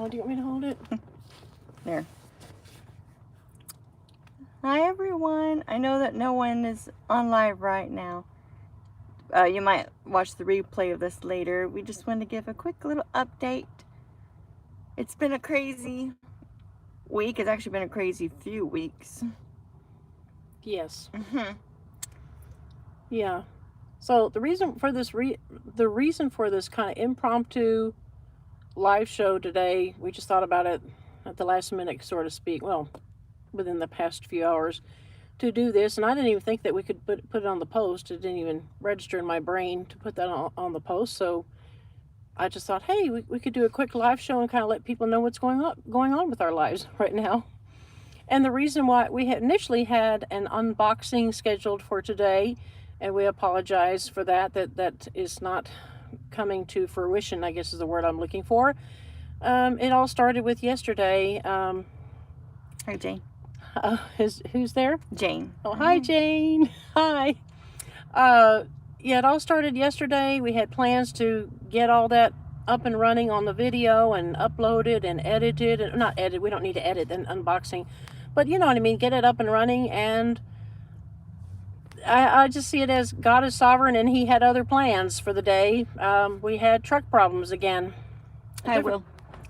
Oh, do you want me to hold it? There. Hi everyone. I know that no one is on live right now. You might watch the replay of this later. We just wanted to give a quick little update. It's been a crazy week. It's actually been a crazy few weeks. Yes. Yeah. So the reason for this kind of impromptu live show today, we just thought about it at the last minute, so to speak. Well, within the past few hours, to do this, and I didn't even think that we could put it on the post. It didn't even register in my brain to put that on the post. So I just thought, hey, we could do a quick live show and kind of let people know what's going on with our lives right now. And the reason why we had initially had an unboxing scheduled for today, and we apologize for that is not coming to fruition, I guess is the word I'm looking for. It all started with yesterday. Hi, Jane. Who's there? Jane. Oh, hi, Jane. Hi. Yeah, it all started yesterday. We had plans to get all that up and running on the video and upload it and edit it. And not edit, we don't need to edit an unboxing. But you know what I mean, get it up and running. And I just see it as God is sovereign and he had other plans for the day. We had truck problems again. Hi, Will.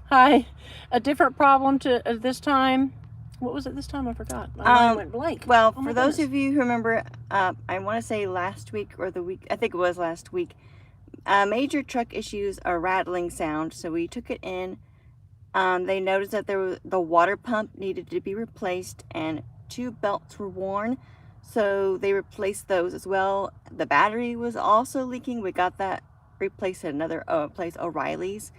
Hi. A different problem to this time. What was it this time? I forgot. My mind went blank. Well, for those of you who remember, I want to say last week or the week, I think it was last week, major truck issues, a rattling sound. So we took it in. They noticed that the water pump needed to be replaced and 2 belts were worn. So they replaced those as well. The battery was also leaking. We got that replaced at another place, O'Reilly's.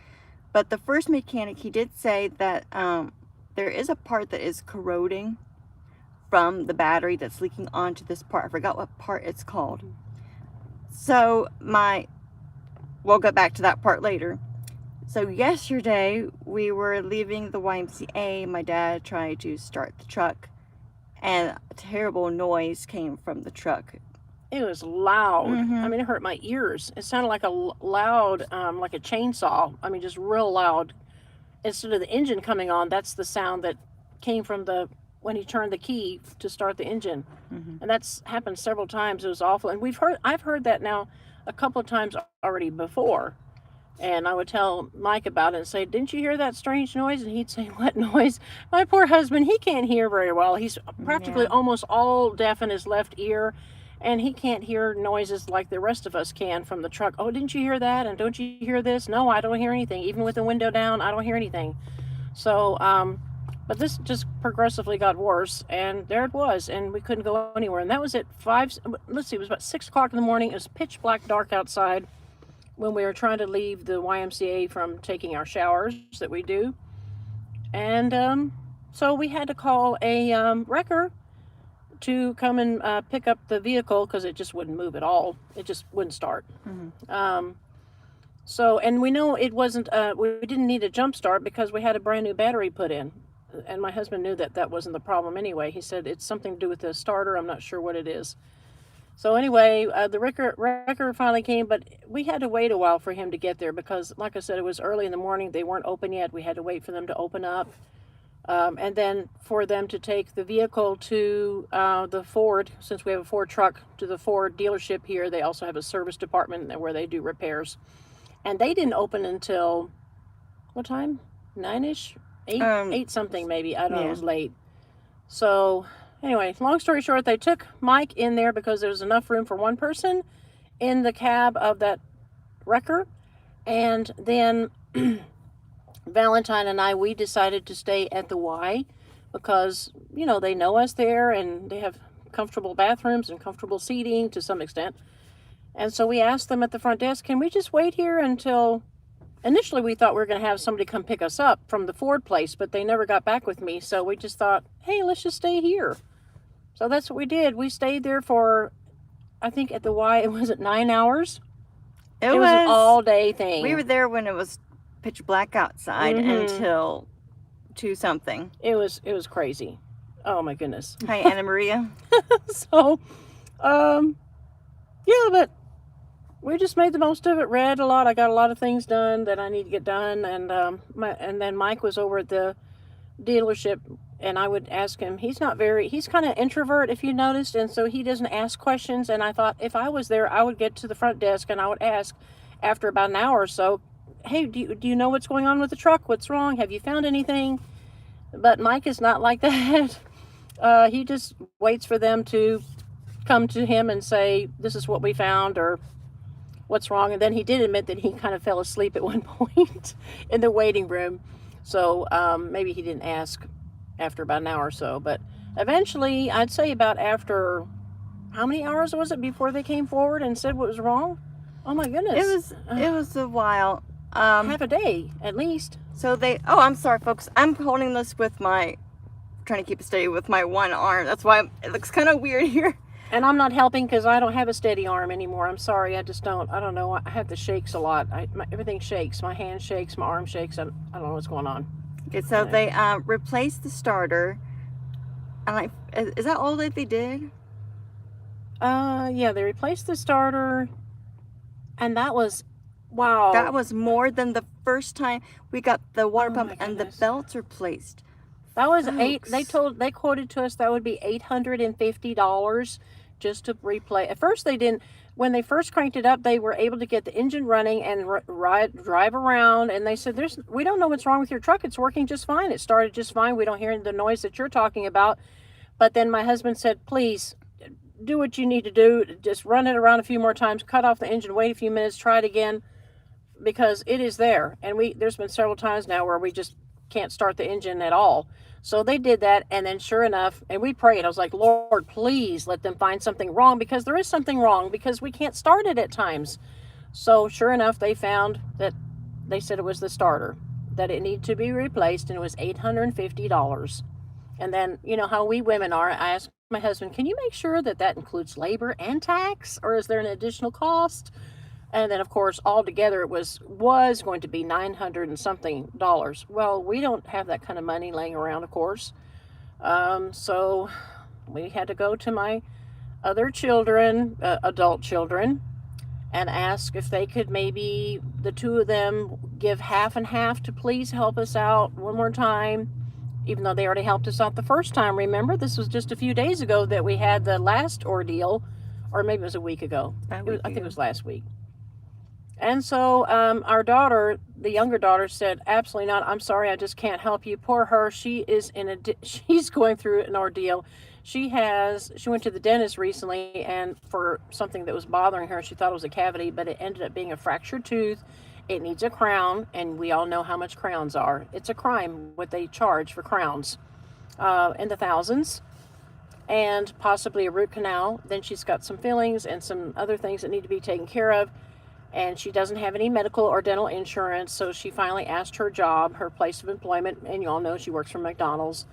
But the first mechanic, he did say that there is a part that is corroding from the battery that's leaking onto this part. I forgot what part it's called. So we'll get back to that part later. So yesterday we were leaving the YMCA. My dad tried to start the truck and a terrible noise came from the truck. It was loud. I mean, it hurt my ears. It sounded like a loud, like a chainsaw. I mean, just real loud. Instead of the engine coming on, that's the sound that came from when he turned the key to start the engine. And that's happened several times. It was awful. And I've heard that now a couple of times already before. And I would tell Mike about it and say, didn't you hear that strange noise? And he'd say, what noise? My poor husband, he can't hear very well. He's practically almost all deaf in his left ear. And he can't hear noises like the rest of us can from the truck. Oh, didn't you hear that? And don't you hear this? No, I don't hear anything. Even with the window down, I don't hear anything. So, but this just progressively got worse. And there it was. And we couldn't go anywhere. And that was at it was about 6 o'clock in the morning. It was pitch black dark outside when we were trying to leave the YMCA from taking our showers that we do. And so we had to call a wrecker to come and pick up the vehicle because it just wouldn't move at all. It just wouldn't start. So, and we know it wasn't, we didn't need a jump start because we had a brand new battery put in. And my husband knew that wasn't the problem anyway. He said it's something to do with the starter. I'm not sure what it is. So anyway, the wrecker finally came, but we had to wait a while for him to get there because, like I said, it was early in the morning. They weren't open yet. We had to wait for them to open up. And then for them to take the vehicle to the Ford, since we have a Ford truck, to the Ford dealership here. They also have a service department where they do repairs. And they didn't open until, what time? 9-ish? 8 something maybe. I don't know, it was late. So anyway, long story short, they took Mike in there because there was enough room for one person in the cab of that wrecker. And then Valentine and I, we decided to stay at the Y because, you know, they know us there and they have comfortable bathrooms and comfortable seating to some extent. And so we asked them at the front desk, can we just wait here until... Initially, we thought we were going to have somebody come pick us up from the Ford place, but they never got back with me. So we just thought, hey, let's just stay here. So that's what we did. We stayed there for, I think at the Y, it was 9 hours. It was an all-day thing. We were there when it was pitch black outside until 2 something. It was crazy. Oh, my goodness. Hi, Anna Maria. So, yeah, but we just made the most of it. Read a lot. I got a lot of things done that I need to get done, and and then Mike was over at the dealership, and I would ask him. He's kind of introvert, if you noticed, and so he doesn't ask questions. And I thought if I was there, I would get to the front desk and I would ask after about an hour or so, "Hey, do you know what's going on with the truck? What's wrong? Have you found anything?" But Mike is not like that. He just waits for them to come to him and say, "This is what we found," or "What's wrong?" And then he did admit that he kind of fell asleep at one point in the waiting room. So maybe he didn't ask after about an hour or so. But eventually, I'd say about after, how many hours was it before they came forward and said what was wrong? Oh my goodness. It was a while. Half a day at least. So I'm sorry folks, I'm holding this with trying to keep it steady with my one arm. That's why it looks kind of weird here. And I'm not helping because I don't have a steady arm anymore. I'm sorry, I just don't. I don't know. I have the shakes a lot. Everything shakes. My hand shakes. My arm shakes. I don't know what's going on. Okay, so they replaced the starter. And is that all that they did? Yeah, they replaced the starter, and that was, wow. That was more than the first time we got the water Oh pump my and the goodness. belts replaced. That was Folks. they quoted to us that would be $850 just to replay. At first they didn't, when they first cranked it up, they were able to get the engine running and drive around, and they said, we don't know what's wrong with your truck. It's working just fine. It started just fine. We don't hear the noise that you're talking about. But then my husband said, please do what you need to do. Just run it around a few more times, cut off the engine, wait a few minutes, try it again, because it is there. And there's been several times now where we just can't start the engine at all. So they did that, and then sure enough, and we prayed. I was like, Lord, please let them find something wrong, because there is something wrong, because we can't start it at times. So sure enough, they found that, they said it was the starter, that it needed to be replaced, and it was $850. And then, you know how we women are, I asked my husband, can you make sure that that includes labor and tax, or is there an additional cost? And then, of course, altogether it was going to be $900 and something. Well, we don't have that kind of money laying around, of course. So we had to go to my other children, adult children, and ask if they could, maybe the two of them, give half and half to please help us out one more time, even though they already helped us out the first time. Remember, this was just a few days ago that we had the last ordeal, or maybe it was a week ago. I think it was last week. And so our daughter, the younger daughter, said, absolutely not. I'm sorry, I just can't help you. Poor her. She's going through an ordeal. She went to the dentist recently, and for something that was bothering her, she thought it was a cavity, but it ended up being a fractured tooth. It needs a crown, and we all know how much crowns are. It's a crime what they charge for crowns, in the thousands, and possibly a root canal. Then she's got some fillings and some other things that need to be taken care of. And she doesn't have any medical or dental insurance, so she finally asked her place of employment, and you all know she works for McDonald's.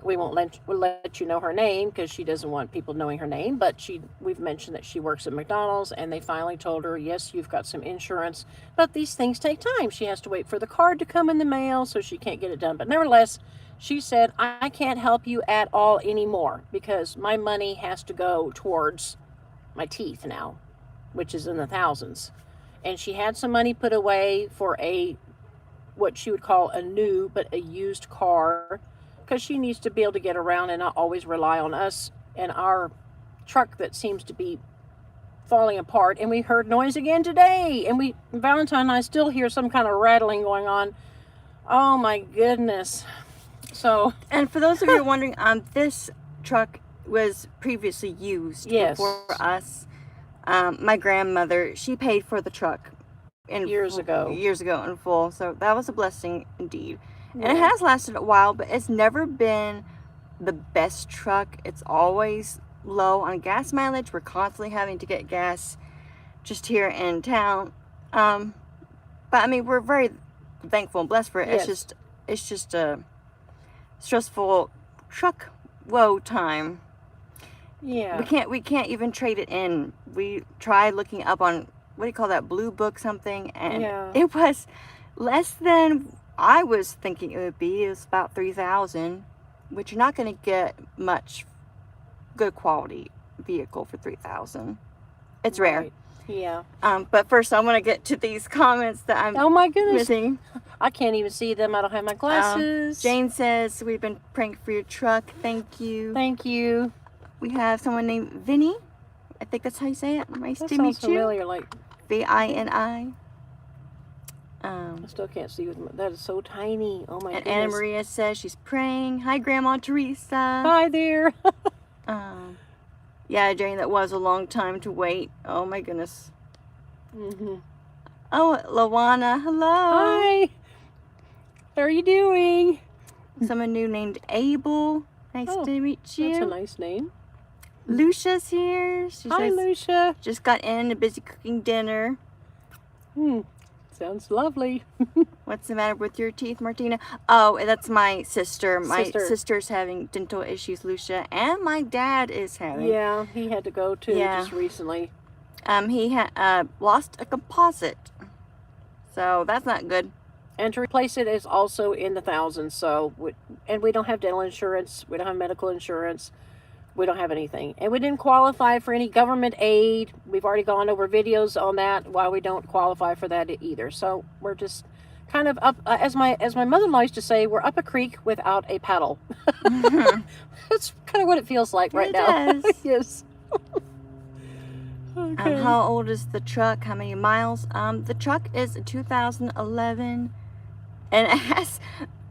We'll let you know her name, because she doesn't want people knowing her name, but we've mentioned that she works at McDonald's, and they finally told her, yes, you've got some insurance, but these things take time. She has to wait for the card to come in the mail, so she can't get it done. But nevertheless, she said, I can't help you at all anymore, because my money has to go towards my teeth now, which is in the thousands. And she had some money put away for what she would call a new, but a used car, because she needs to be able to get around and not always rely on us and our truck that seems to be falling apart. And we heard noise again today, and Valentine and I still hear some kind of rattling going on. Oh my goodness. So, and for those of you wondering, this truck was previously used before us. My grandmother, she paid for the truck years ago in full, so that was a blessing indeed. Yeah. And it has lasted a while, but it's never been the best truck. It's always low on gas mileage. We're constantly having to get gas just here in town. But I mean, we're very thankful and blessed for it. Yes. It's just a stressful truck woe time. Yeah. We can't even trade it in. We tried looking up on, what do you call that, Blue Book something, and it was less than I was thinking it would be. It was about $3,000, which you're not going to get much good quality vehicle for $3,000. It's rare. Yeah. But first, I want to get to these comments that I'm Oh my goodness. missing. I can't even see them. I don't have my glasses. Jane says, we've been praying for your truck. Thank you. Thank you. We have someone named Vinny. I think that's how you say it. Nice That to sounds meet you. familiar. Like, Vini. I still can't see with my, that is so tiny. Oh my And goodness. Anna Maria says she's praying. Hi, Grandma Teresa. Hi there. Yeah, Jane, that was a long time to wait. Oh my goodness. Mm-hmm. Oh, Lawana, hello. Hi. How are you doing? Someone new named Abel. Nice Oh, to meet you. That's a nice name. Lucia's here. She Hi, says, Lucia. just got in, busy cooking dinner. Sounds lovely. What's the matter with your teeth, Martina? Oh, that's my sister. My Sister. sister's having dental issues, Lucia, and my dad is having. Yeah, he had to go too just recently. He lost a composite, so that's not good. And to replace it is also in the thousands. So, and we don't have dental insurance. We don't have medical insurance. We don't have anything, and we didn't qualify for any government aid. We've already gone over videos on that, why we don't qualify for that either. So we're just kind of up, as my mother-in-law used to say, we're up a creek without a paddle. That's kind of what it feels like right now. It does. Yes. Okay. How old is the truck? How many miles? The truck is a 2011, and it has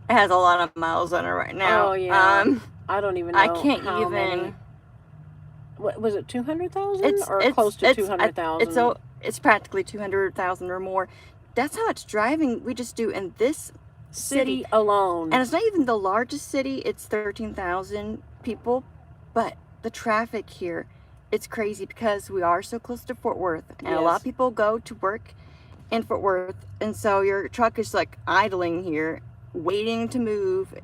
a lot of miles on it right now. Oh yeah. I don't even know. I can't how even. Many. What was it? 200,000 or close to 200,000? It's practically 200,000 or more. That's how much driving we just do in this city alone. And it's not even the largest city. It's 13,000 people, but the traffic here, it's crazy because we are so close to Fort Worth, and a lot of people go to work in Fort Worth, and so your truck is like idling here, waiting to move,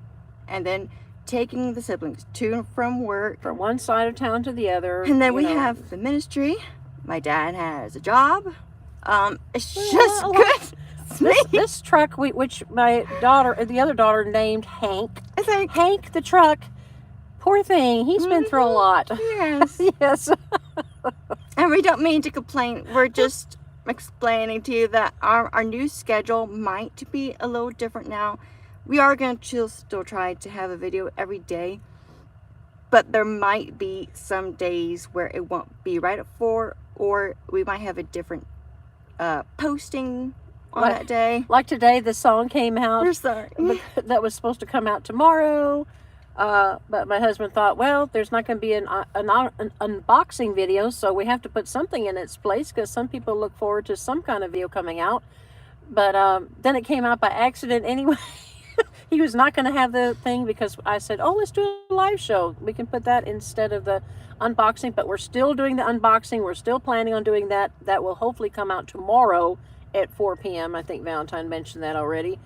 and then taking the siblings to and from work. From one side of town to the other. And then we have the ministry. My dad has a job. It's just good. This truck, which my daughter, the other daughter, named Hank. I think Hank the truck. Poor thing. He's been through a lot. Yes. Yes. And we don't mean to complain. We're just explaining to you that our new schedule might be a little different now. We are going to still try to have a video every day, but there might be some days where it won't be right at 4, or we might have a different posting on that day. Like today, the song came out. We're sorry. That was supposed to come out tomorrow, but my husband thought, well, there's not going to be an unboxing video, so we have to put something in its place because some people look forward to some kind of video coming out. But then it came out by accident anyway. He was not going to have the thing because I said, oh, let's do a live show. We can put that instead of the unboxing, but we're still doing the unboxing. We're still planning on doing that. That will hopefully come out tomorrow at 4 p.m. I think Valentine mentioned that already.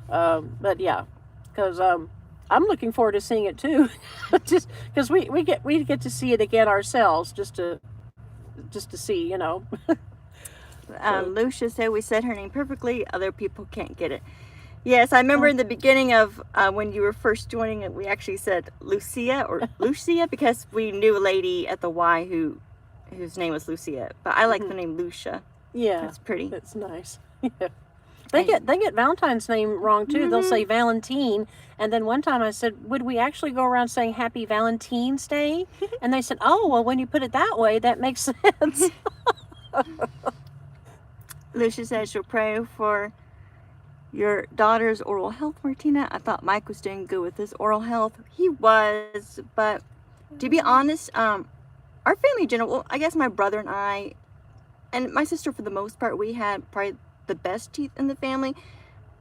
But yeah, because I'm looking forward to seeing it too. Just because we get to see it again ourselves, just to see, you know. Lucia said we said her name perfectly. Other people can't get it. Yes, I remember in the beginning of when you were first joining it, we actually said Lucia or Lucia because we knew a lady at the Y whose name was Lucia. But I like the name Lucia. Yeah, that's pretty. That's nice. Yeah. They get Valentine's name wrong too. They'll say Valentine, and then one time I said, would we actually go around saying Happy Valentine's Day? And they said, oh, well, when you put it that way, that makes sense. Lucia says she'll pray for your daughter's oral health, Martina. I thought Mike was doing good with his oral health. He was, but to be honest, our family in general, well, I guess my brother and I, and my sister for the most part, we had probably the best teeth in the family.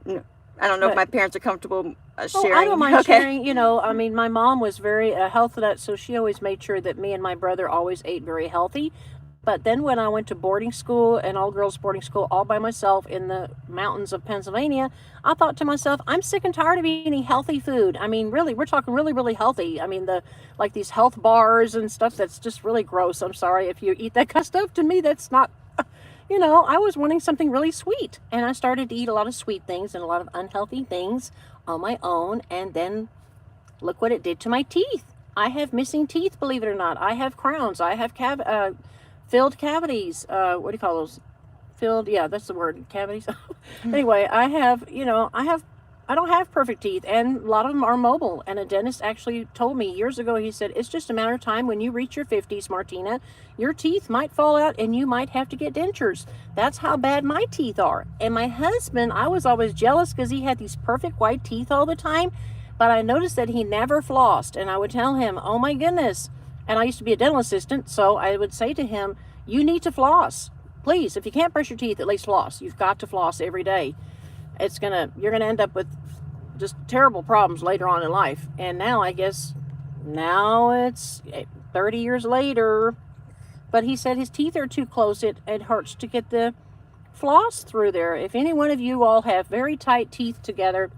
No, I don't know if my parents are comfortable sharing. I don't mind sharing. You know, I mean, my mom was very health nut, so she always made sure that me and my brother always ate very healthy. But then when I went to boarding school, and all-girls boarding school, all by myself in the mountains of Pennsylvania, I thought to myself, I'm sick and tired of eating healthy food. I mean, really, we're talking really, really healthy. I mean, like these health bars and stuff that's just really gross. I'm sorry if you eat that kind of stuff. To me, that's not, you know, I was wanting something really sweet. And I started to eat a lot of sweet things and a lot of unhealthy things on my own. And then look what it did to my teeth. I have missing teeth, believe it or not. I have crowns. I have filled cavities. What do you call those? Filled, yeah, that's the word, cavities. Anyway, I don't have perfect teeth, and a lot of them are mobile. And a dentist actually told me years ago, he said, it's just a matter of time when you reach your 50s, Martina, your teeth might fall out and you might have to get dentures. That's how bad my teeth are. And my husband, I was always jealous because he had these perfect white teeth all the time, but I noticed that he never flossed. And I would tell him, oh my goodness. And I used to be a dental assistant, so I would say to him, you need to floss. Please, if you can't brush your teeth, at least floss. You've got to floss every day. You're gonna end up with just terrible problems later on in life. And now it's 30 years later, but he said his teeth are too close. It hurts to get the floss through there. If any one of you all have very tight teeth together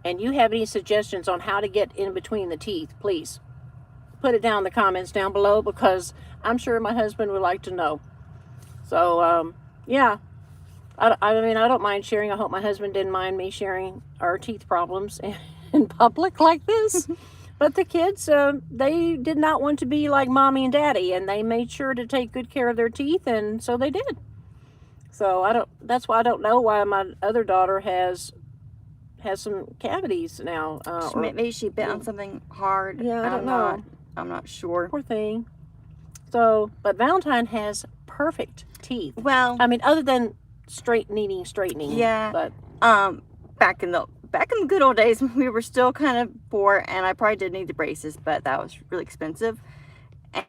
and you have any suggestions on how to get in between the teeth, please put it down in the comments down below, because I'm sure my husband would like to know. So, yeah, I mean, I don't mind sharing. I hope my husband didn't mind me sharing our teeth problems in public like this. But the kids, they did not want to be like mommy and daddy, and they made sure to take good care of their teeth, and so they did. So that's why I don't know why my other daughter has some cavities now. Maybe she bit on something hard. Yeah, I don't know. I'm not sure. Poor thing. So, but Valentine has perfect teeth. Well, I mean, other than straightening. Yeah. But back in the good old days, we were still kind of poor, and I probably did need the braces, but that was really expensive.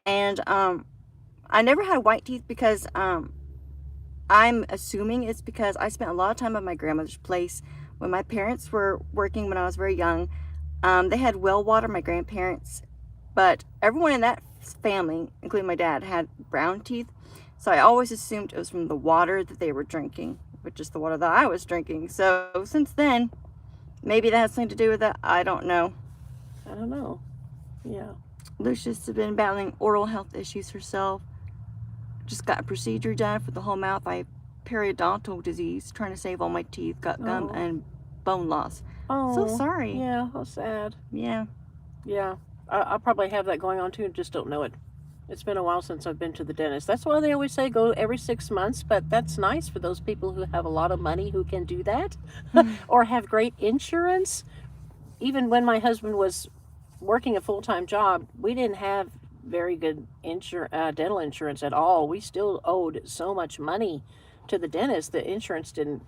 And I never had white teeth because I'm assuming it's because I spent a lot of time at my grandmother's place when my parents were working when I was very young. They had well water, my grandparents, but everyone in that family, including my dad, had brown teeth. So I always assumed it was from the water that they were drinking, which is the water that I was drinking. So since then, maybe that has something to do with it. I don't know. Yeah. Lucius has been battling oral health issues herself. Just got a procedure done for the whole mouth. I have periodontal disease, trying to save all my teeth. Got gum and bone loss. Oh, so sorry. Yeah, how sad. Yeah. Yeah, I probably have that going on too, just don't know it. It's been a while since I've been to the dentist. That's why they always say go every 6 months, but that's nice for those people who have a lot of money who can do that or have great insurance. Even when my husband was working a full-time job, we didn't have very good dental insurance at all. We still owed so much money to the dentist. The insurance didn't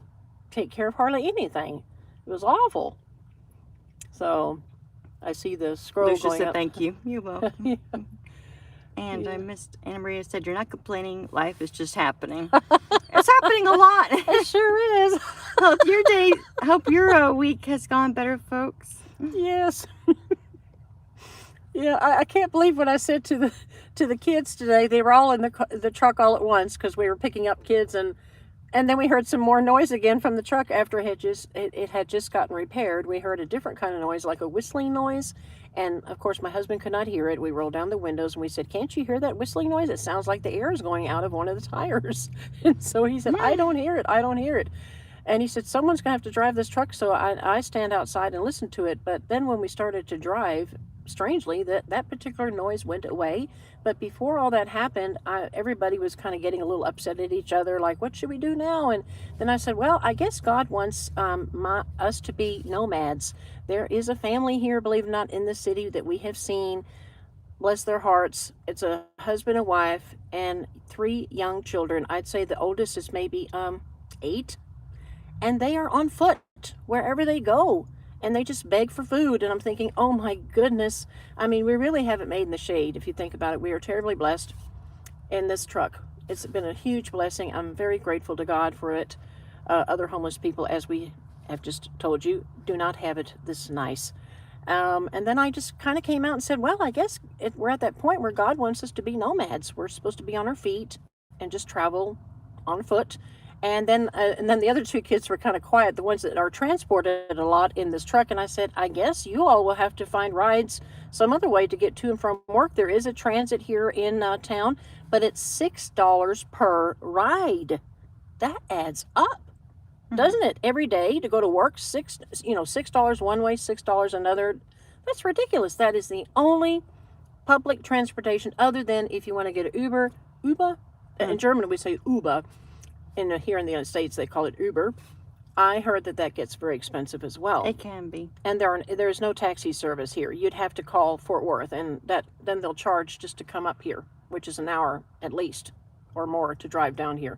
take care of hardly anything. It was awful. So I see the scroll Lucius going said up. thank you. You're welcome. Yeah. And I missed Anna Maria said, you're not complaining. Life is just happening. It's happening a lot. It sure is. Hope your week has gone better, folks. Yes. Yeah, I can't believe what I said to the kids today. They were all in the truck all at once because we were picking up kids, and then we heard some more noise again from the truck after it had just gotten repaired. We heard a different kind of noise, like a whistling noise. And of course, my husband could not hear it. We rolled down the windows and we said, "Can't you hear that whistling noise? It sounds like the air is going out of one of the tires." And so he said, "I don't hear it. I don't hear it." And he said, "Someone's going to have to drive this truck." So I stand outside and listen to it. But then when we started to drive, strangely, that particular noise went away. But before all that happened, everybody was kind of getting a little upset at each other, like, what should we do now? And then I said, well, I guess God wants us to be nomads. There is a family here, believe it or not, in the city that we have seen. Bless their hearts. It's a husband and wife and 3 young children. I'd say the oldest is maybe 8. And they are on foot wherever they go. And they just beg for food. And I'm thinking, oh my goodness. I mean, we really haven't made in the shade. If you think about it, we are terribly blessed in this truck. It's been a huge blessing. I'm very grateful to God for it. Other homeless people, as we have just told you, do not have it this nice. And then I just kind of came out and said, well, I guess we're at that point where God wants us to be nomads. We're supposed to be on our feet and just travel on foot. And then the other 2 kids were kind of quiet, the ones that are transported a lot in this truck. And I said, I guess you all will have to find rides some other way to get to and from work. There is a transit here in town, but it's $6 per ride. That adds up, doesn't it? Every day to go to work, $6 one way, $6 another. That's ridiculous. That is the only public transportation, other than if you want to get an Uber, Uber. In German, we say Uber. Here in the United States, they call it Uber. I heard that gets very expensive as well. It can be. And there's no taxi service here. You'd have to call Fort Worth, and then they'll charge just to come up here, which is an hour at least or more to drive down here.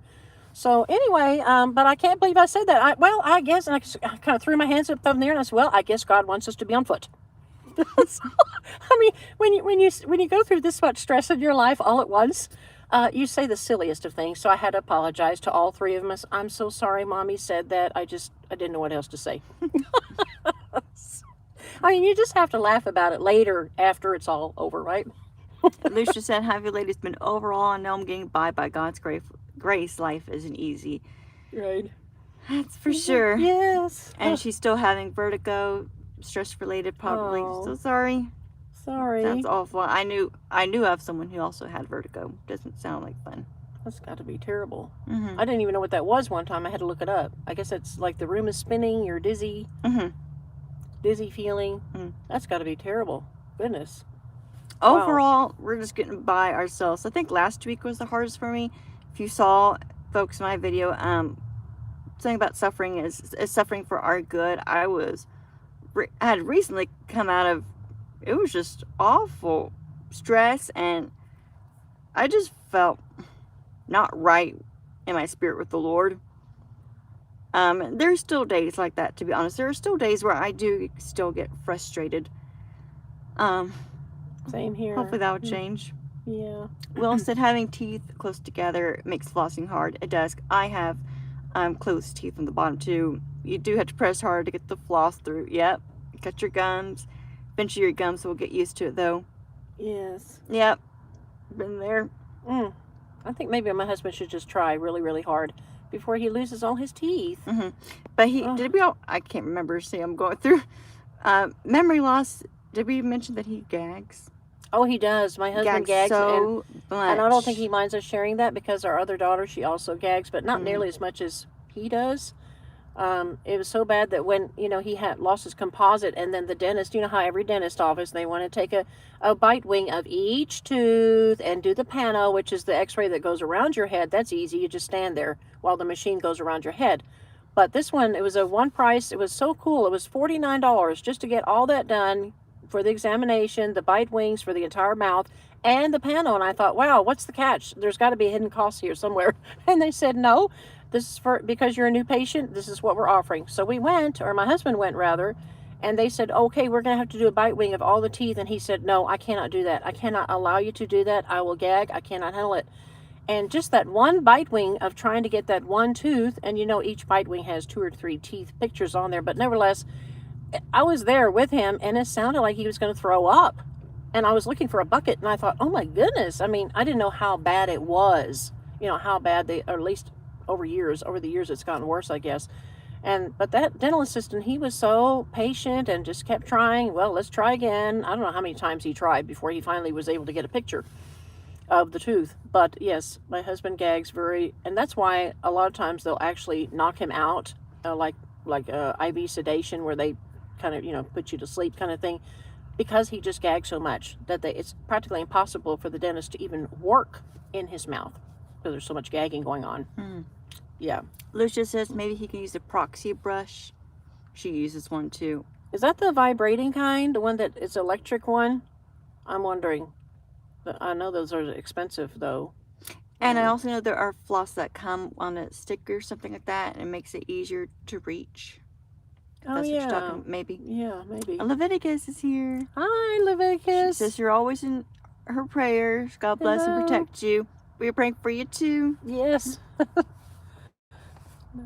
So anyway, but I can't believe I said that. I guess, and I kind of threw my hands up in the air, and I said, well, I guess God wants us to be on foot. So, I mean, when you go through this much stress in your life all at once, you say the silliest of things. So I had to apologize to all three of them. I'm so sorry, Mommy said that. I didn't know what else to say. I mean, you just have to laugh about it later after it's all over, right? Lucia said, have you ladies been overall? I know I'm getting by God's grace. Life isn't easy. Right. That's for sure. Yes. And she's still having vertigo, stress related probably. Oh. So sorry. Sorry. That's awful. I knew of someone who also had vertigo. Doesn't sound like fun. That's got to be terrible. Mm-hmm. I didn't even know what that was one time. I had to look it up. I guess it's like the room is spinning, you're dizzy. Mm-hmm. Dizzy feeling. Mm. That's got to be terrible. Goodness. Overall, we're just getting by ourselves. I think last week was the hardest for me. If you saw, folks, my video, something about suffering is suffering for our good. I had recently come out of, it was just awful stress, and I just felt not right in my spirit with the Lord. There's still days like that, to be honest. There are still days where I do still get frustrated. Same here. Hopefully that will change. Yeah. Will said having teeth close together makes flossing hard. It does. I have closed teeth on the bottom too. You do have to press hard to get the floss through. Yep. Cut your gums. Eventually your gums will get used to it though. Yes. Yep. Been there. I think maybe my husband should just try really, really hard before he loses all his teeth. Mm-hmm. But I can't remember. See, I'm going through memory loss. Did we mention that he gags? Oh, he does. My husband gags so much. And I don't think he minds us sharing that because our other daughter, she also gags, but not nearly as much as he does. It was so bad that when, he had lost his composite, and then the dentist, you know how every dentist office, they want to take a bite wing of each tooth and do the pano, which is the x-ray that goes around your head. That's easy. You just stand there while the machine goes around your head. But this one, it was a one price. It was so cool. It was $49 just to get all that done for the examination, the bite wings for the entire mouth, and the pano. And I thought, wow, what's the catch? There's got to be a hidden cost here somewhere. And they said, no, this is because you're a new patient, this is what we're offering. So we went, or my husband went rather, and they said, okay, we're going to have to do a bite wing of all the teeth. And he said, no, I cannot do that. I cannot allow you to do that. I will gag. I cannot handle it. And just that one bite wing of trying to get that one tooth, and each bite wing has 2 or 3 teeth pictures on there, but nevertheless, I was there with him, and it sounded like he was going to throw up. And I was looking for a bucket, and I thought, oh my goodness. I mean, I didn't know how bad it was. How bad or at least over the years, it's gotten worse, I guess. But that dental assistant, he was so patient and just kept trying. Well, let's try again. I don't know how many times he tried before he finally was able to get a picture of the tooth. But yes, my husband gags and that's why a lot of times they'll actually knock him out, like IV sedation, where they kind of, put you to sleep kind of thing, because he just gags so much that it's practically impossible for the dentist to even work in his mouth because there's so much gagging going on. Yeah. Lucia says maybe he can use a proxy brush. She uses one too. Is that the vibrating kind? The one that is electric one? I'm wondering. I know those are expensive though. And I also know there are floss that come on a stick or something like that, and it makes it easier to reach. That's what you're talking, maybe. Yeah, maybe. Leviticus is here. Hi, Leviticus. She says you're always in her prayers. God bless and protect you. We're praying for you too. Yes.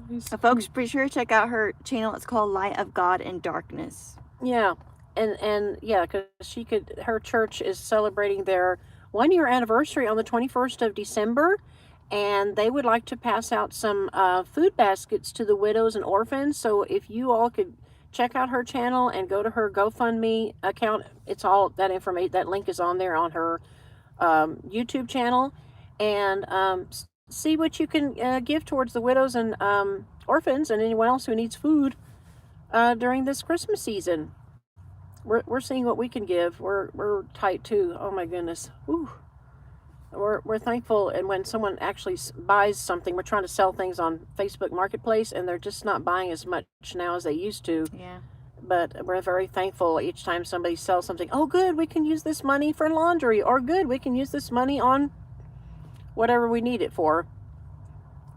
Nice. Folks, be sure to check out her channel. It's called Light of God in Darkness. Yeah, and yeah, because her church is celebrating their 1-year anniversary on the 21st of December, and they would like to pass out some food baskets to the widows and orphans. So if you all could check out her channel and go to her GoFundMe account, it's all that information. That link is on there on her YouTube channel, and see what you can give towards the widows and orphans and anyone else who needs food during this Christmas season. We're seeing what we can give. We're tight too. Oh my goodness. Whew. we're thankful. And when someone actually buys something, we're trying to sell things on Facebook Marketplace, and they're just not buying as much now as they used to. Yeah. But we're very thankful each time somebody sells something. Oh, good, we can use this money for laundry, or good, we can use this money on whatever we need it for.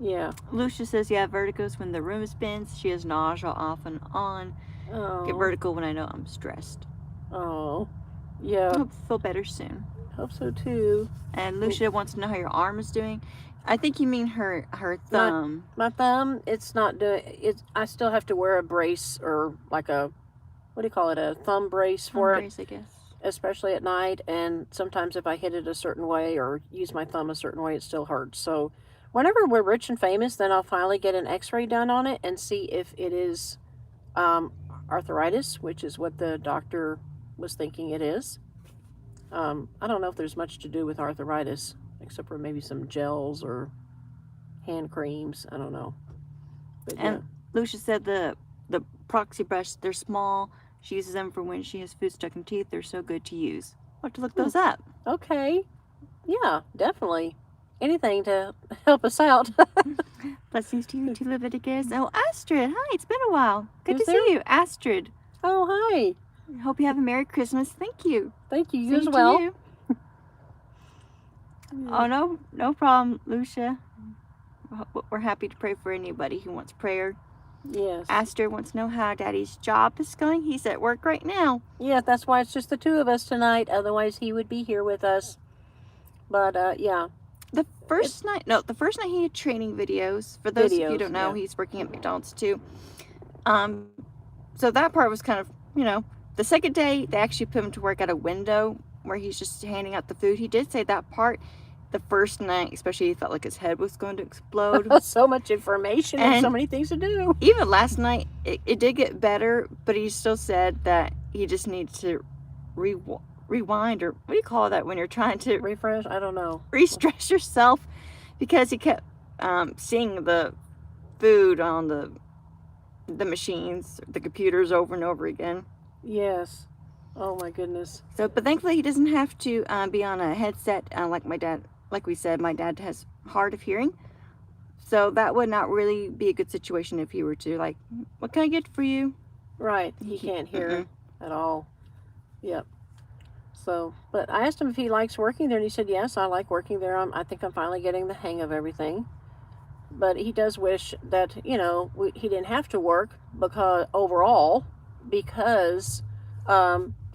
Yeah. Lucia says, yeah, vertigos when the room spins. She has nausea off and on. Oh. Get vertigo when I know I'm stressed. Oh. Yeah. I hope you feel better soon. Hope so too. And Lucia wants to know how your arm is doing. I think you mean her thumb. My thumb, it's not doing it. I still have to wear a brace, or like a, what do you call it, a thumb brace for brace, I guess. Especially at night. And sometimes if I hit it a certain way or use my thumb a certain way, it still hurts. So whenever we're rich and famous, then I'll finally get an x-ray done on it and see if it is arthritis, which is what the doctor was thinking it is. I don't know if there's much to do with arthritis, except for maybe some gels or hand creams. I don't know. But, and Lucia said the proxy brush, they're small. She uses them for when she has food stuck in teeth. They're so good to use. I'll have to look those up. Okay. Yeah, definitely. Anything to help us out. Blessings to you, to Leviticus. Oh, Astrid. Hi, it's been a while. Good Who's to there? see you, Astrid. Oh, hi. Hope you have a Merry Christmas. Thank you. Thank you. You Same as to well. you. Oh, no problem, Lucia. We're happy to pray for anybody who wants prayer. Yes. Astrid wants to know how Daddy's job is going. He's at work right now. Yeah, that's why it's just the two of us tonight. Otherwise, he would be here with us. But, yeah. The first night he had training videos. For those of you who don't know, he's working at McDonald's too. So that part was kind of, the second day they actually put him to work at a window where he's just handing out the food. He did say that part. The first night, especially, he felt like his head was going to explode. So much information and so many things to do. Even last night, it did get better, but he still said that he just needs to rewind, or what do you call that when you're trying to refresh? I don't know. Re-stress yourself, because he kept seeing the food on the machines, the computers over and over again. Yes. Oh my goodness. So, but thankfully he doesn't have to be on a headset like my dad. Like we said, my dad has hard of hearing, so that would not really be a good situation if he were to, like, what can I get for you? Right. He can't hear at all. Yep. So, but I asked him if he likes working there, and he said, yes, I like working there. I think I'm finally getting the hang of everything. But he does wish that, he didn't have to work because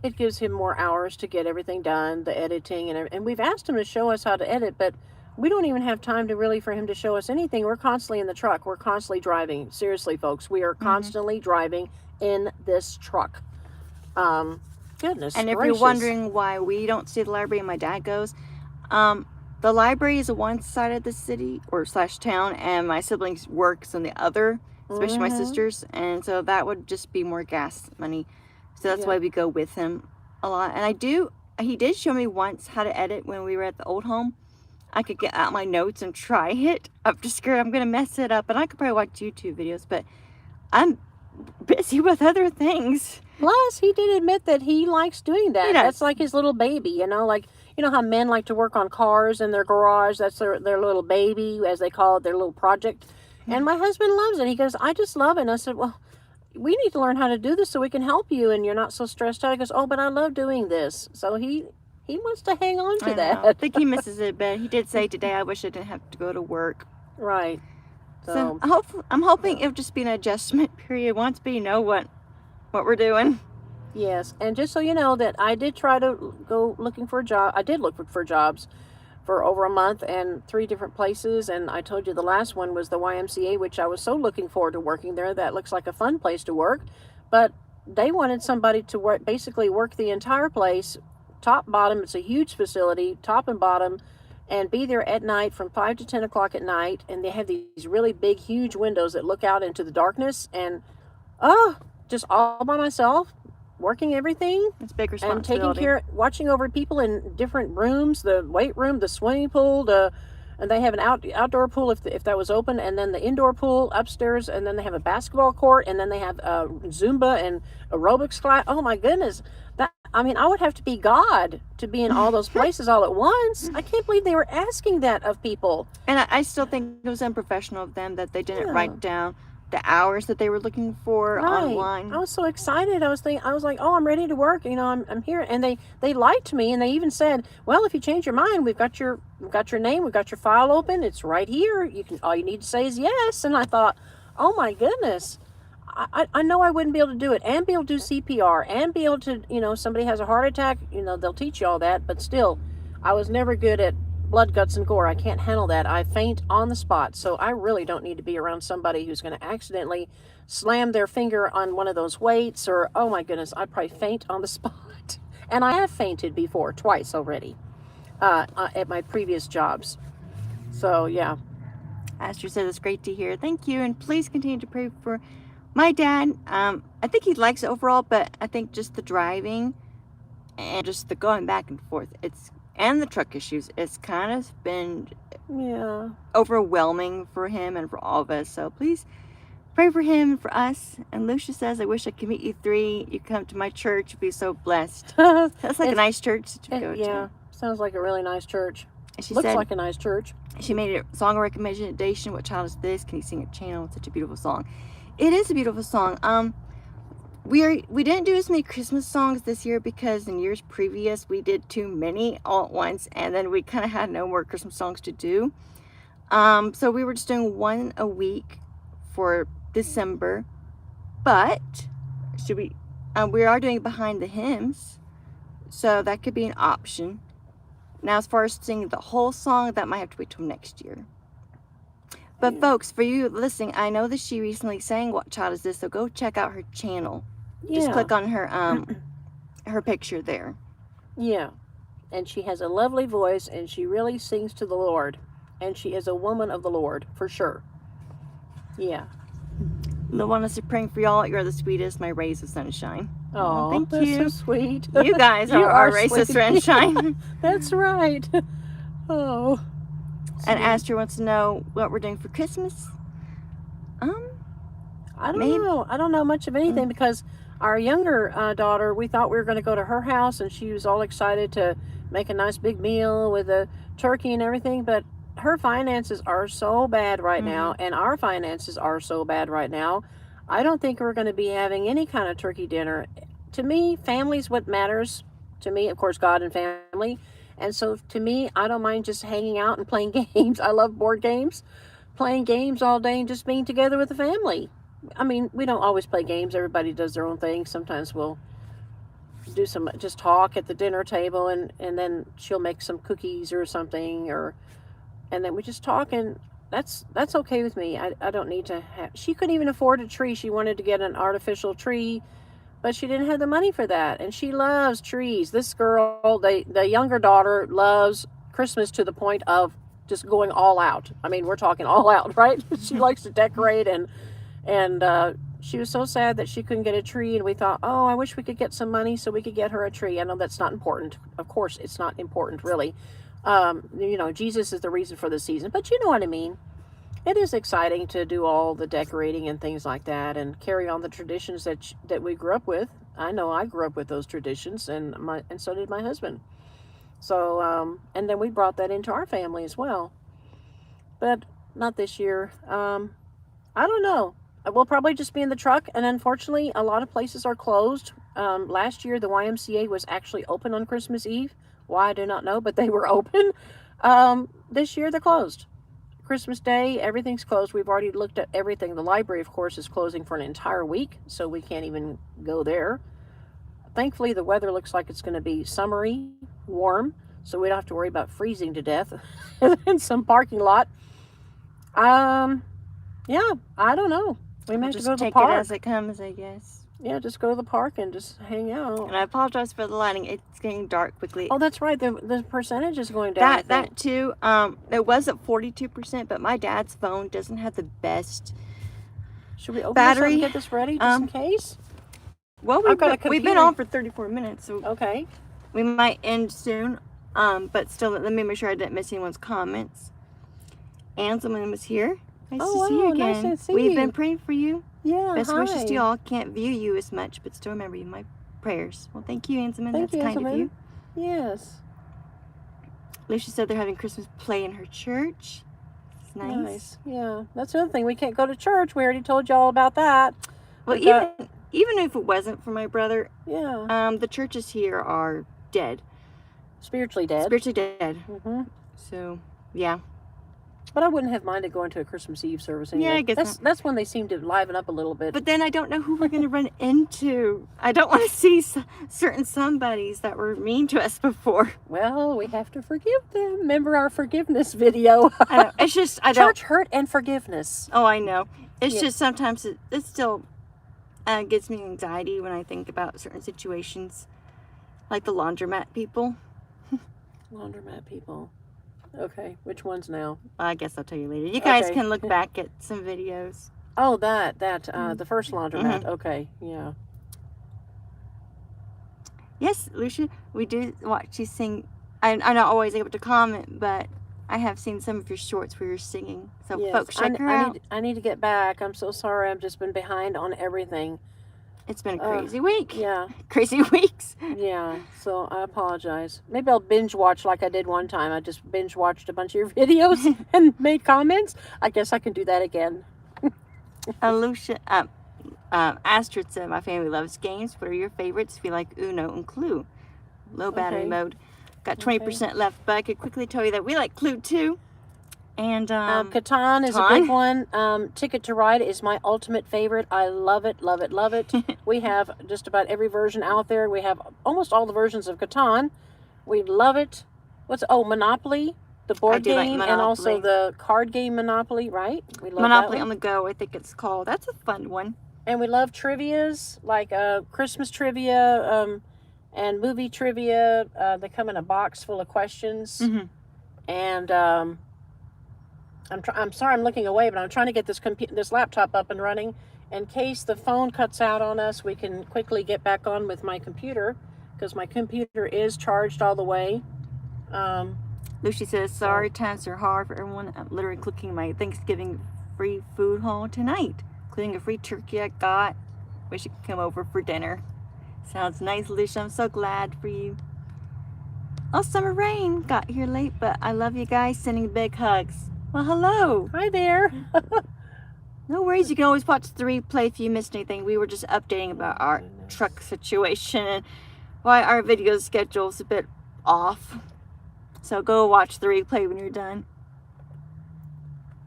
it gives him more hours to get everything done, the editing, and we've asked him to show us how to edit, but we don't even have time for him to show us anything. We're constantly in the truck. We're constantly driving. Seriously, folks, we are constantly driving in this truck. Goodness and if gracious. you're wondering why we don't see the library and my dad goes, the library is on one side of the city or / town, and my siblings works on the other, especially my sisters, and so that would just be more gas money. So that's why we go with him a lot. And he did show me once how to edit when we were at the old home. I could get out my notes and try it. I'm just scared I'm going to mess it up. And I could probably watch YouTube videos, but I'm busy with other things. Plus, he did admit that he likes doing that. That's like his little baby, like, how men like to work on cars in their garage. That's their little baby, as they call it, their little project. And my husband loves it. He goes, I just love it. And I said, well, we need to learn how to do this so we can help you and you're not so stressed out. He goes, oh, but I love doing this. So he wants to hang on to that. I think he misses it, but he did say today, I wish I didn't have to go to work. Right. So I'm hoping it'll just be an adjustment period once we know what we're doing. Yes. And just so you know that I did try to go looking for a job. I did look for jobs for over a month and 3 different places, and I told you the last one was the YMCA, which I was so looking forward to working there. That looks like a fun place to work, but they wanted somebody to basically work the entire place, top, bottom. It's a huge facility, top and bottom, and be there at night from 5 to 10 o'clock at night, and they have these really big, huge windows that look out into the darkness, and just all by myself, working everything. It's big responsibility. And taking care, watching over people in different rooms, the weight room, the swimming pool, and they have an outdoor pool if that was open, and then the indoor pool upstairs, and then they have a basketball court, and then they have Zumba and aerobics class. Oh my goodness, I mean, I would have to be God to be in all those places all at once. I can't believe they were asking that of people. And I still think it was unprofessional of them that they didn't Yeah. write down the hours that they were looking for Right. online. I was so excited. I was like, oh, I'm ready to work. I'm here. And they liked me, and they even said, well, if you change your mind, we've got your name, we've got your file open. It's right here. All you need to say is yes. And I thought, oh my goodness. I know I wouldn't be able to do it, and be able to do CPR, and be able to, somebody has a heart attack, they'll teach you all that, but still, I was never good at blood, guts, and gore. I can't handle that. I faint on the spot, so I really don't need to be around somebody who's going to accidentally slam their finger on one of those weights, or, oh my goodness, I'd probably faint on the spot. And I have fainted before, twice already, at my previous jobs. So, yeah. Astrid said it's great to hear. Thank you, and please continue to pray for my dad. I think he likes it overall, but I think just the driving and just the going back and forth, and the truck issues, it's kind of been overwhelming for him and for all of us. So please pray for him and for us. And Lucia says, I wish I could meet you three. You come to my church, you'd be so blessed. That's like a nice church to go to. Yeah, sounds like a really nice church. She Looks said, like a nice church. She made a song recommendation. What child is this? Can you sing a channel? It's such a beautiful song. It is a beautiful song. We didn't do as many Christmas songs this year because in years previous we did too many all at once, and then we kind of had no more Christmas songs to do. So we were just doing one a week for December, but we are doing behind the hymns, so that could be an option. Now, as far as singing the whole song, that might have to wait till next year. But folks, for you listening, I know that she recently sang What Child Is This? So go check out her channel. Yeah. Just click on her her picture there. Yeah. And she has a lovely voice, and she really sings to the Lord. And she is a woman of the Lord, for sure. Yeah. Luana is praying for y'all. You're the sweetest, my rays of sunshine. Oh, thank that's you. so sweet. You guys are our rays of sunshine. That's right. Oh. And Astrid wants to know what we're doing for Christmas. I don't know. I don't know much of anything because our younger daughter, we thought we were going to go to her house, and she was all excited to make a nice big meal with a turkey and everything. But her finances are so bad right now, and our finances are so bad right now. I don't think we're going to be having any kind of turkey dinner. To me, family's what matters. To me, of course, God and family. And so to me, I don't mind just hanging out and playing games. I love board games. Playing games all day and just being together with the family. I mean, we don't always play games. Everybody does their own thing. Sometimes we'll do just talk at the dinner table, and then she'll make some cookies or something, and then we just talk, and that's okay with me. I don't need to have, she couldn't even afford a tree. She wanted to get an artificial tree, but she didn't have the money for that. And she loves trees. This girl, the younger daughter, loves Christmas to the point of just going all out. I mean, we're talking all out, right? She likes to decorate, and she was so sad that she couldn't get a tree, and we thought, oh, I wish we could get some money so we could get her a tree. I know that's not important. Of course, it's not important, really. Jesus is the reason for the season, but you know what I mean. It is exciting to do all the decorating and things like that, and carry on the traditions that we grew up with. I know I grew up with those traditions, and so did my husband. So, and then we brought that into our family as well. But not this year. I don't know. We'll probably just be in the truck, and unfortunately, a lot of places are closed. Last year, the YMCA was actually open on Christmas Eve. Why, I do not know, but they were open. This year, they're closed. Christmas Day, everything's closed. We've already looked at everything. The library, of course, is closing for an entire week, so we can't even go there. Thankfully, the weather looks like it's going to be summery, warm, so we don't have to worry about freezing to death in some parking lot. Yeah, I don't know. We may have to go to the park. Just take it as it comes, I guess. Yeah, just go to the park and just hang out. And I apologize for the lighting. It's getting dark quickly. Oh, that's right. The percentage is going down. That too. It was at 42%, but my dad's phone doesn't have the best Should we open battery. this up and get this ready just in case? Well, we've been on for 34 minutes, so okay. We might end soon. But still, let me make sure I didn't miss anyone's comments. And someone was here. Nice to see you again. Nice to see We've you. been praying for you. Yeah, Best hi. wishes to y'all. Can't view you as much, but still remember you. My prayers. Well, thank you, Anselman. Thank That's you, kind of you. Yes. Lucia said they're having Christmas play in her church. It's nice. Yeah, that's the other thing. We can't go to church. We already told you all about that. Well, even if it wasn't for my brother, yeah, the churches here are dead. Spiritually dead. Spiritually dead. Mm-hmm. So, yeah. But I wouldn't have minded going to a Christmas Eve service anyway. Yeah, I guess that's when they seem to liven up a little bit. But then I don't know who we're going to run into. I don't want to see certain somebodies that were mean to us before. Well, we have to forgive them. Remember our forgiveness video? I know. It's just, I don't. Church hurt and forgiveness. Oh, I know. It's just sometimes it still gives me anxiety when I think about certain situations. Like the laundromat people. Laundromat people. Okay, which ones now? I guess I'll tell you later. You guys can look back at some videos. Oh, the first laundromat. Okay, yeah. Yes, Lucia, we do watch you sing. I'm not always able to comment, but I have seen some of your shorts where you're singing. So yes, folks, check her out. I need to get back. I'm so sorry. I've just been behind on everything. It's been a crazy week. Yeah. Crazy weeks. Yeah, so I apologize. Maybe I'll binge watch like I did one time. I just binge watched a bunch of your videos and made comments. I guess I can do that again. Lucia, Astrid said, my family loves games. What are your favorites? We like Uno and Clue. Low battery mode. Got 20% left, but I could quickly tell you that we like Clue too. And Catan is a big one. Ticket to Ride is my ultimate favorite. I love it, love it, love it. We have just about every version out there. We have almost all the versions of Catan. We love it. Monopoly, the board game, and also the card game Monopoly, right? We love Monopoly on the Go, I think it's called. That's a fun one. And we love trivias, like Christmas trivia and movie trivia. They come in a box full of questions. Mm-hmm. And I'm sorry I'm looking away, but I'm trying to get this laptop up and running. In case the phone cuts out on us, we can quickly get back on with my computer, because my computer is charged all the way. Lucy says, sorry, times are hard for everyone. I'm literally cooking my Thanksgiving free food haul tonight, including a free turkey I got. Wish you could come over for dinner. Sounds nice, Lucia. I'm so glad for you. Oh, summer rain got here late, but I love you guys. Sending big hugs. Well, hello. Hi there. No worries. You can always watch the replay if you missed anything. We were just updating about our truck situation and why our video schedule's a bit off. So go watch the replay when you're done.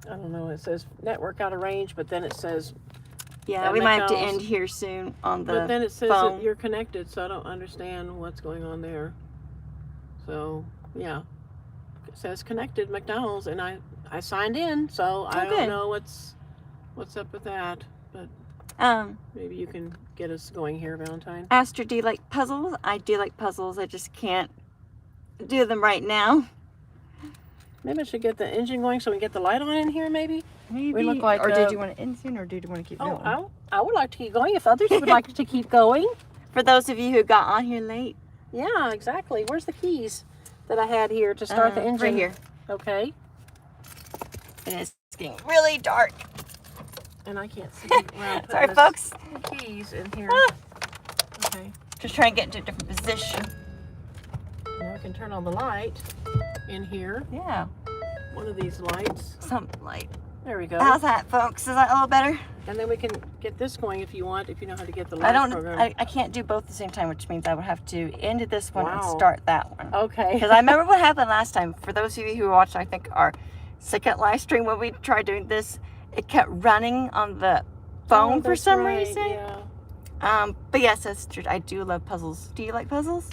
I don't know. It says network out of range, but then it says... Yeah, we might have to end here soon on the phone. But then it says that you're connected, so I don't understand what's going on there. So, yeah. It says connected McDonald's, and I signed in, so I don't know what's up with that. But maybe you can get us going here, Valentine. Astrid, do you like puzzles? I do like puzzles. I just can't do them right now. Maybe I should get the engine going so we can get the light on in here, maybe? Maybe. We look like, or did you want to end soon, or did you want to keep going? I would like to keep going if others would like to keep going. For those of you who got on here late. Yeah, exactly. Where's the keys that I had here to start the engine? Right here. Okay. And it's getting really dark. And I can't see. Well, sorry, folks. Keys in here. Okay. Just trying to get into a different position. Now we can turn on the light in here. Yeah. One of these lights. Some light. There we go. How's that, folks? Is that a little better? And then we can get this going if you want, if you know how to get the light program. I can't do both at the same time, which means I would have to end this one and start that one. Okay. Because I remember what happened last time. For those of you who watched, I think, our second live stream when we tried doing this, it kept running on the phone for some reason. Yeah. But yes, that's true. I do love puzzles. Do you like puzzles?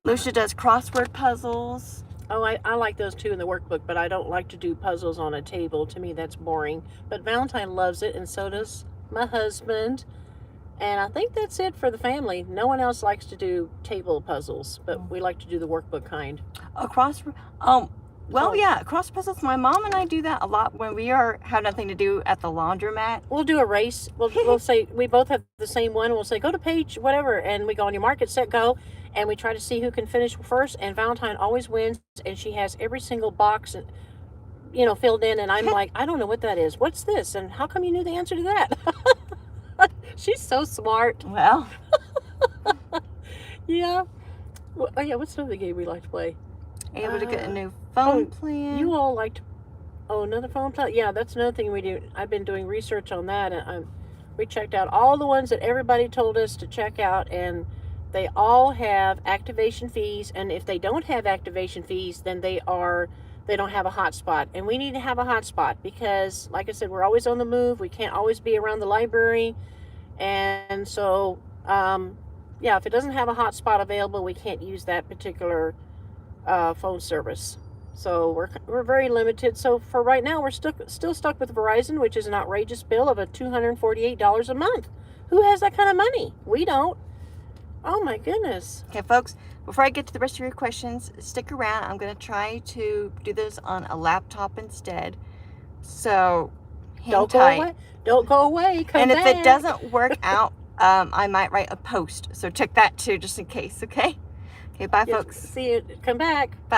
Lucia does crossword puzzles. Oh, I like those too in the workbook, but I don't like to do puzzles on a table. To me, that's boring. But Valentine loves it, and so does my husband. And I think that's it for the family. No one else likes to do table puzzles, but we like to do the workbook kind. Yeah, cross puzzles. My mom and I do that a lot when we have nothing to do at the laundromat. We'll do a race. We'll say we both have the same one. We'll say go to page whatever, and we go on your mark, get set, go, and we try to see who can finish first. And Valentine always wins, and she has every single box, filled in. And I'm like, I don't know what that is. What's this? And how come you knew the answer to that? She's so smart. Well, Yeah. Well, oh yeah, what's another game we like to play? able to get a new phone plan. You all like to... Oh, another phone plan? Yeah, that's another thing we do. I've been doing research on that, and we checked out all the ones that everybody told us to check out, and they all have activation fees, and if they don't have activation fees, then they don't have a hotspot. And we need to have a hotspot because, like I said, we're always on the move. We can't always be around the library. And so, yeah, if it doesn't have a hotspot available, we can't use that particular phone service. So we're very limited. So for right now, we're still stuck with Verizon, which is an outrageous bill of $248 a month. Who has that kind of money? We don't. Oh my goodness. Okay, folks, before I get to the rest of your questions, stick around. I'm going to try to do this on a laptop instead. So Don't go away. Don't go away. Come back. And if it doesn't work out, I might write a post. So check that too, just in case, okay? Okay, bye, folks. See you. Come back. Bye.